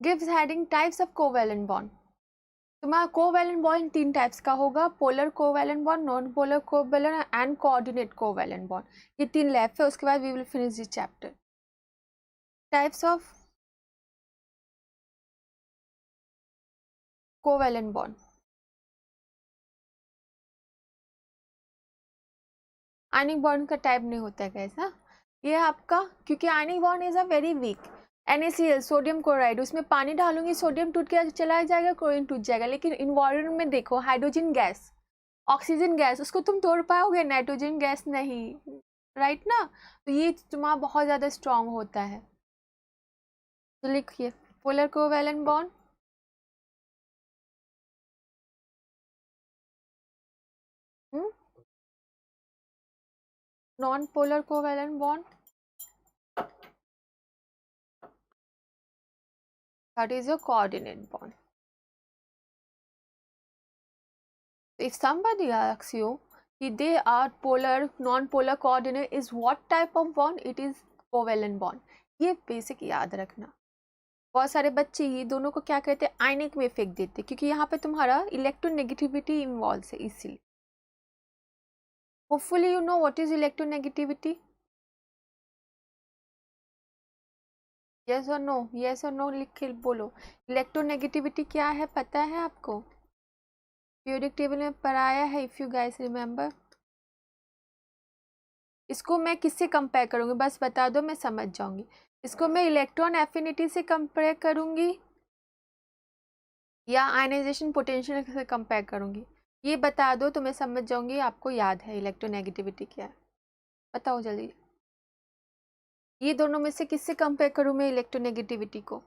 Gives heading types of covalent bond. तुम्हारा कोवैलेंट बॉन्ड 3 टाइप्स का होगा. Polar covalent bond, non polar covalent and coordinate covalent bond. ये 3 लेफ्ट है. उसके बाद we will finish this chapter. Types of covalent bond. Ionic bond का type नहीं होता है कैसा ये आपका, क्योंकि आयनिक bond is a very weak. NaCl sodium chloride, उसमें पानी डालूंगी सोडियम टूट के चला जाएगा, क्लोरीन टूट जाएगा. लेकिन इन्वायरमेंट में देखो हाइड्रोजन गैस, ऑक्सीजन गैस, उसको तुम तोड़ पाओगे, नाइट्रोजन गैस नहीं. राइट ना. तो ये तुम्हारा बहुत ज़्यादा स्ट्रांग होता है. तो लिखिए polar covalent bond, non polar covalent bond, that is a coordinate bond. If somebody asks you if they are polar, non-polar coordinate is what type of bond, it is covalent bond. ये basic याद रखना. बहुत सारे बच्चे ये दोनों को क्या कहते हैं, आयनिक में फेंक देते, क्योंकि यहाँ पे तुम्हारा इलेक्ट्रोनेगेटिविटी इन्वॉल्व है इसीलिए. Hopefully you know what is electronegativity. Yes और नो, यस और नो लिख के बोलो. इलेक्ट्रोनेगेटिविटी क्या है पता है आपको? पीरियोडिक टेबल में पढ़ाया है, इफ यू गाइस रिमेम्बर. इसको मैं किससे कंपेयर करूंगी बस बता दो, मैं समझ जाऊंगी. इसको मैं इलेक्ट्रॉन एफिनिटी से कंपेयर करूंगी या आयनाइजेशन पोटेंशियल से कंपेयर करूंगी, ये बता दो तो मैं समझ जाऊंगी आपको याद है इलेक्ट्रोनेगेटिविटी क्या है. बताओ जल्दी. ये दोनों में से किससे कंपेयर करूं मैं इलेक्ट्रोनेगेटिविटी को?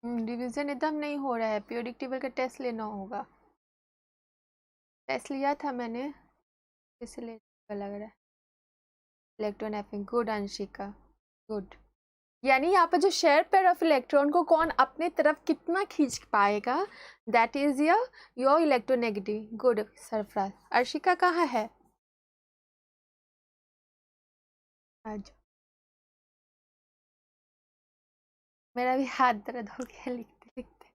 डिवीजन एकदम नहीं हो रहा है. पीरियोडिक टेबल का टेस्ट लेना होगा. टेस्ट लिया था मैंने, इसलिए लग रहा है. इलेक्ट्रॉन एफिंग, गुड अंशिका, गुड. यानी यहाँ पे जो शेयर पेयर ऑफ इलेक्ट्रॉन को कौन अपने तरफ कितना खींच पाएगा, that is your electronegative. Good Sarfaraz. Arshika कहाँ है आज? मेरा भी हाथ दर्द हो गया लिखते लिखते.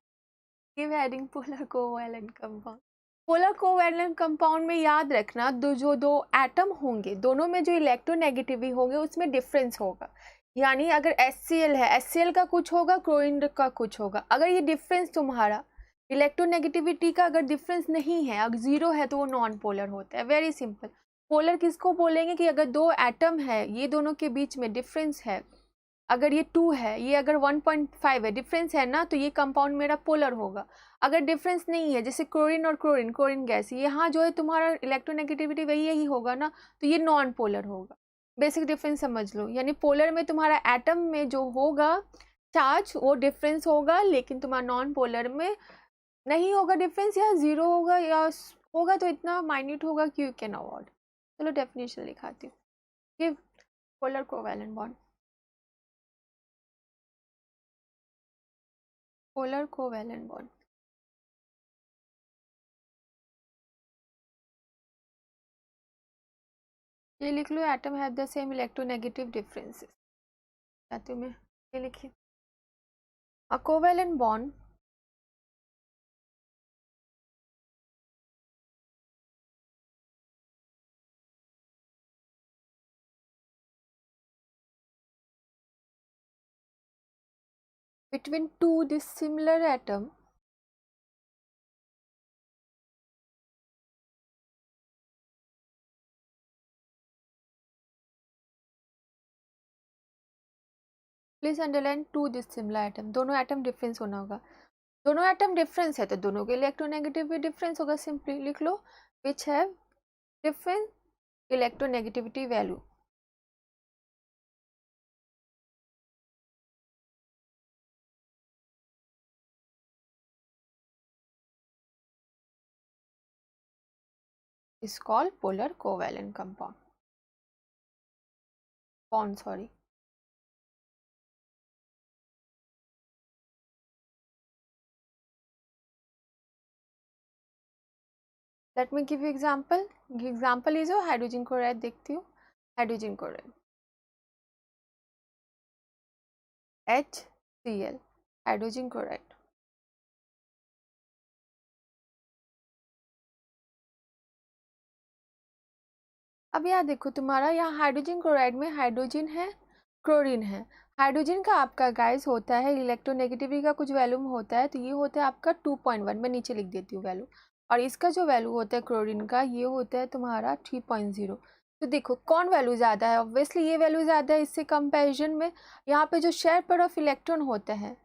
Give heading polar covalent compound. Polar covalent compound में याद रखना जो दो एटम होंगे दोनों में जो इलेक्ट्रोनेगेटिविटी होंगे उसमें डिफरेंस होगा. यानी अगर HCl है, HCl का कुछ होगा, क्लोरीन का कुछ होगा. अगर ये डिफरेंस तुम्हारा इलेक्ट्रोनेगेटिविटी का अगर डिफरेंस नहीं है, अगर 0 है तो वो नॉन पोलर होता है. Very simple. पोलर किसको बोलेंगे कि अगर दो एटम है ये दोनों के बीच में डिफरेंस है, अगर ये 2 है, ये अगर 1.5 है, डिफरेंस है ना, तो ये कंपाउंड मेरा पोलर होगा। अगर डिफरेंस नहीं है, जैसे क्लोरीन और क्लोरीन गैस, यहाँ जो है तुम्हारा इलेक्ट्रोनेगेटिविटी वही यही होगा ना, तो ये नॉन पोलर होगा। बेसिक डिफरेंस समझ लो, यानी पोलर में तुम्हारा एटम में जो होगा चार्ज वो डिफरेंस होगा, लेकिन तुम्हारा नॉन पोलर में नहीं होगा डिफरेंस, या जीरो होगा, या होगा तो इतना माइन्यूट होगा कि यू कैन अवॉइड। चलो डेफिनेशन लिखाती हूँ। Give polar covalent bond, polar covalent bond, ये लिख लो, atom have the same electronegative differences. चाहती हूँ मैं ये लिखी, a covalent bond between two dissimilar atom please underline to dissimilar atom, दोनों एटम डिफरेंस होना होगा। दोनों एटम डिफरेंस है तो दोनों के इलेक्ट्रोनेगेटिव भी डिफरेंस होगा, सिंपली लिख लो which have different electronegativity value. is called polar covalent compound bond, sorry। Let me give you example. Example is hydrogen chloride, देखती हूँ hydrogen chloride HCl, hydrogen chloride. अब यहाँ देखो तुम्हारा, यहाँ हाइड्रोजन क्लोराइड में हाइड्रोजन है, क्लोरीन है। हाइड्रोजन का आपका गाइस होता है इलेक्ट्रोनेगेटिविटी का कुछ वैल्यू होता है, तो ये होता है आपका 2.1, मैं नीचे लिख देती हूँ वैल्यू। और इसका जो वैल्यू होता है क्लोरीन का, ये होता है तुम्हारा 3.0। तो देखो कौन वैल्यू ज़्यादा है, ऑब्वियसली ये वैल्यू ज़्यादा है इससे कंपेरिजन में। यहाँ पे जो शेयर पेयर ऑफ इलेक्ट्रॉन होता है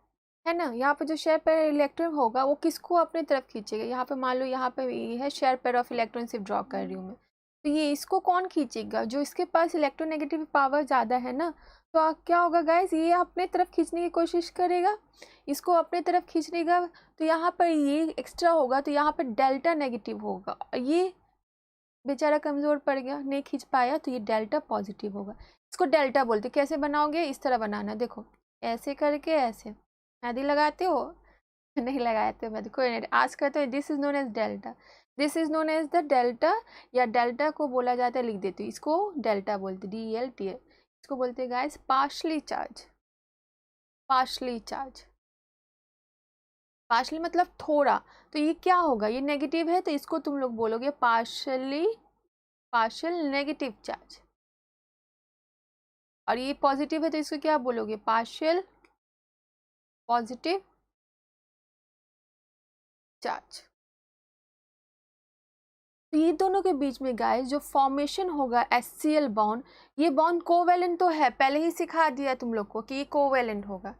ना, यहाँ पे जो शेयर पेयर इलेक्ट्रॉन होगा वो किसको अपनी तरफ खींचेगा। यहाँ पे मान लो यहाँ पे ये है शेयर पेयर ऑफ इलेक्ट्रॉन, सिर्फ ड्रॉ कर रही हूँ मैं, तो ये इसको कौन खींचेगा, जो इसके पास इलेक्ट्रोनेगेटिव पावर ज़्यादा है ना। तो क्या होगा गाइस, ये अपने तरफ खींचने की कोशिश करेगा, इसको अपने तरफ खींचेगा, तो यहाँ पर ये एक्स्ट्रा होगा, तो यहाँ पर डेल्टा नेगेटिव होगा, ये बेचारा कमज़ोर पड़ गया, नहीं खींच पाया, तो ये डेल्टा पॉजिटिव होगा। इसको डेल्टा बोलते। कैसे बनाओगे, इस तरह बनाना, देखो ऐसे करके, ऐसे मेहंदी लगाते हो नहीं लगाते हो मेहंदी, कोई नहीं, आज करते हो। This is known as delta, this is known as the delta, या डेल्टा को बोला जाता है, लिख देती हूँ इसको, डेल्टा बोलते, DELTA। इसको बोलते हैं guys partially charge, partially charge, partially मतलब थोड़ा। तो ये क्या होगा, ये नेगेटिव है, तो इसको तुम लोग बोलोगे पार्शली, पार्शल नेगेटिव चार्ज। और ये पॉजिटिव है तो इसको क्या बोलोगे, पार्शियल पॉजिटिव चार्ज। तो ये दोनों के बीच में गाइस जो फॉर्मेशन होगा HCl बॉन्ड, ये बॉन्ड कोवेलेंट तो है, पहले ही सिखा दिया तुम लोग को कि ये कोवेलेंट होगा।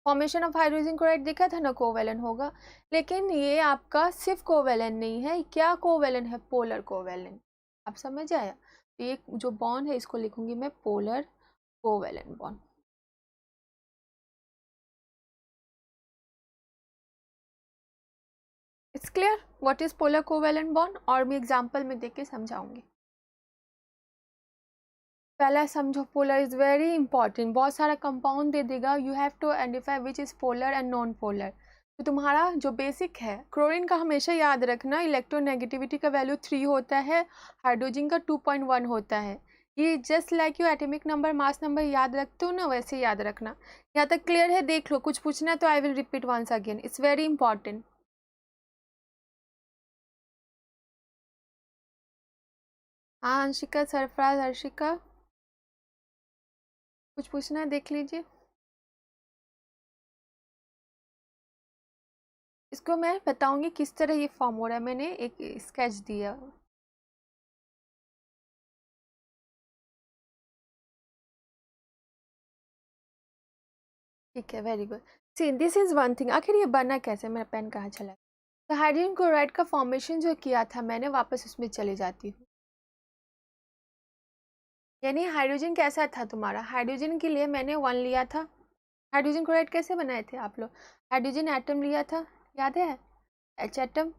फॉर्मेशन ऑफ हाइड्रोजन क्लोराइड देखा था ना, कोवेलेंट होगा। लेकिन ये आपका सिर्फ कोवेलेंट नहीं है, क्या कोवेलेंट है, पोलर कोवेलेंट। आप समझ आया। तो ये जो बॉन्ड है इसको लिखूंगी मैं polar covalent bond. It's clear what is polar covalent bond, और मैं एग्जांपल में देख के समझाऊंगी। पहला समझो, पोलर इज वेरी इंपॉर्टेंट, बहुत सारा कंपाउंड दे देगा, you have to identify which is polar and non polar. तो तुम्हारा जो बेसिक है, क्लोरीन का हमेशा याद रखना, इलेक्ट्रोनेगेटिविटी का वैल्यू 3 होता है, हाइड्रोजन का 2.1 होता है। ये just like you atomic number mass number याद रखते हो ना, वैसे याद रखना। यहाँ तक क्लियर है, देख लो, कुछ पूछना है तो I will repeat once again, it's very important. हाँ अंशिका, सरफराज, हर्षिका, कुछ पूछना है देख लीजिए। इसको मैं बताऊंगी किस तरह ये फॉर्म हो रहा है, मैंने एक स्केच दिया। ठीक है, very good. See this is one thing, आखिर ये बना कैसे, मेरा पेन कहाँ चला? तो हाइड्रोजन क्लोराइड का फॉर्मेशन जो किया था मैंने, वापस उसमें चली जाती हूँ। यानी हाइड्रोजन कैसा था तुम्हारा, हाइड्रोजन के लिए मैंने 1 लिया था। हाइड्रोजन क्लोराइड कैसे बनाए थे आप लोग? हाइड्रोजन एटम लिया था, याद है? एच एटम,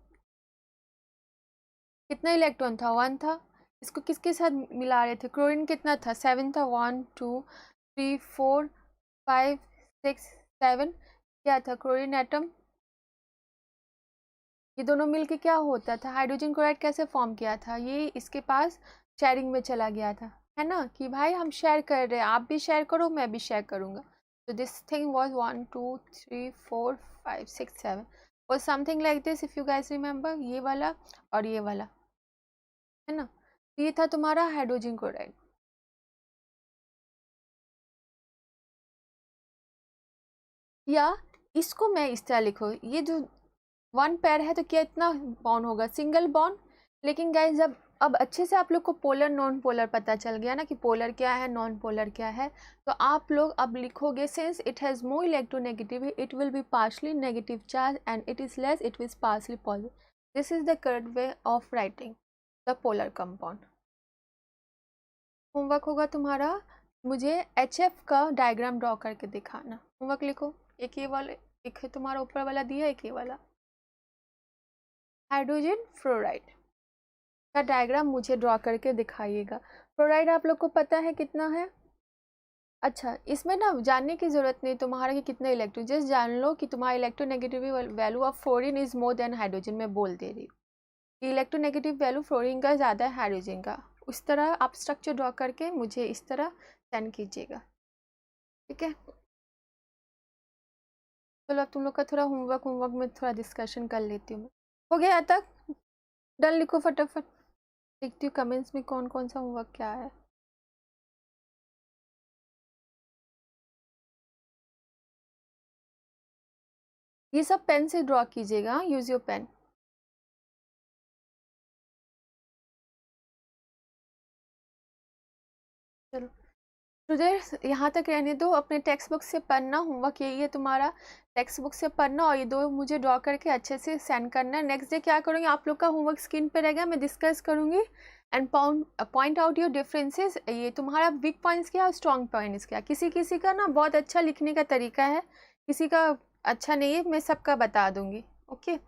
कितना इलेक्ट्रॉन था? 1 था। इसको किसके साथ मिला रहे थे? क्लोरीन कितना था? 7 था। 1 2 3 4 5 6 7, क्या था? Chlorine atom. ये दोनों मिलके क्या होता था? हाइड्रोजन क्लोराइड कैसे फॉर्म किया था? ये इसके पास शेयरिंग में चला गया था, है ना, कि भाई हम शेयर कर रहे हैं, आप भी शेयर करो, मैं भी शेयर करूँगा। तो दिस थिंग वाज 1 2 3 4 5 6 7 और something like this, if you guys remember, ये वाला और ये वाला, है ना। तो ये था तुम्हारा हाइड्रोजन क्लोराइड। या इसको मैं इस तरह लिखो, ये जो 1 पेयर है तो क्या इतना बॉन्ड होगा? Single bond. लेकिन गाइस जब अब अच्छे से आप लोग को पोलर नॉन पोलर पता चल गया ना, कि पोलर क्या है, नॉन पोलर क्या है, तो आप लोग अब लिखोगे since it has more electronegativity it will be partially negative charge and it is less it will partially positive. This is the correct way of writing the polar compound. Homework होगा तुम्हारा, मुझे HF का diagram draw करके दिखाना। Homework लिखो, एक ये वाले, एक है तुम्हारा ऊपर वाला दिया, एक ये वाला हाइड्रोजन फ्लोराइड का डायग्राम मुझे ड्रॉ करके दिखाइएगा। फ्लोराइड आप लोग को पता है कितना है? अच्छा, इसमें ना जानने की ज़रूरत नहीं तुम्हारा कि कितने इलेक्ट्रॉन, जस्ट जान लो कि तुम्हारा electronegativity value of fluorine is more than hydrogen. मैं बोल दे रही हूँ कि इलेक्ट्रोनेगेटिव वैल्यू फ्लोरीन का ज़्यादा है हाइड्रोजन का। उस तरह आप स्ट्रक्चर ड्रॉ करके मुझे इस तरह सेंड कीजिएगा, ठीक है। चलो अब तुम लोग का थोड़ा होमवर्क में थोड़ा डिस्कशन कर लेती हूँ। हो गया यहाँ तक? डन, लिखो फटाफट, देखती हूँ कमेंट्स में कौन कौन सा होमवर्क क्या है। ये सब पेन से ड्रॉ कीजिएगा, यूज योर पेन। चलो टुडे यहाँ तक रहने दो, अपने टेक्स्ट बुक से पढ़ना, होमवर्क यही है तुम्हारा, टेक्स्ट बुक से पढ़ना और ये दो मुझे ड्रॉ करके अच्छे से सेंड करना है। नेक्स्ट डे क्या करूँगी, आप लोग का होमवर्क स्क्रीन पे रहेगा, मैं डिस्कस करूँगी and point out your differences. ये तुम्हारा वीक पॉइंट्स क्या और स्ट्रॉन्ग पॉइंट्स क्या। किसी किसी का ना बहुत अच्छा लिखने का तरीका है, किसी का अच्छा नहीं है, मैं सबका बता दूँगी, ओके।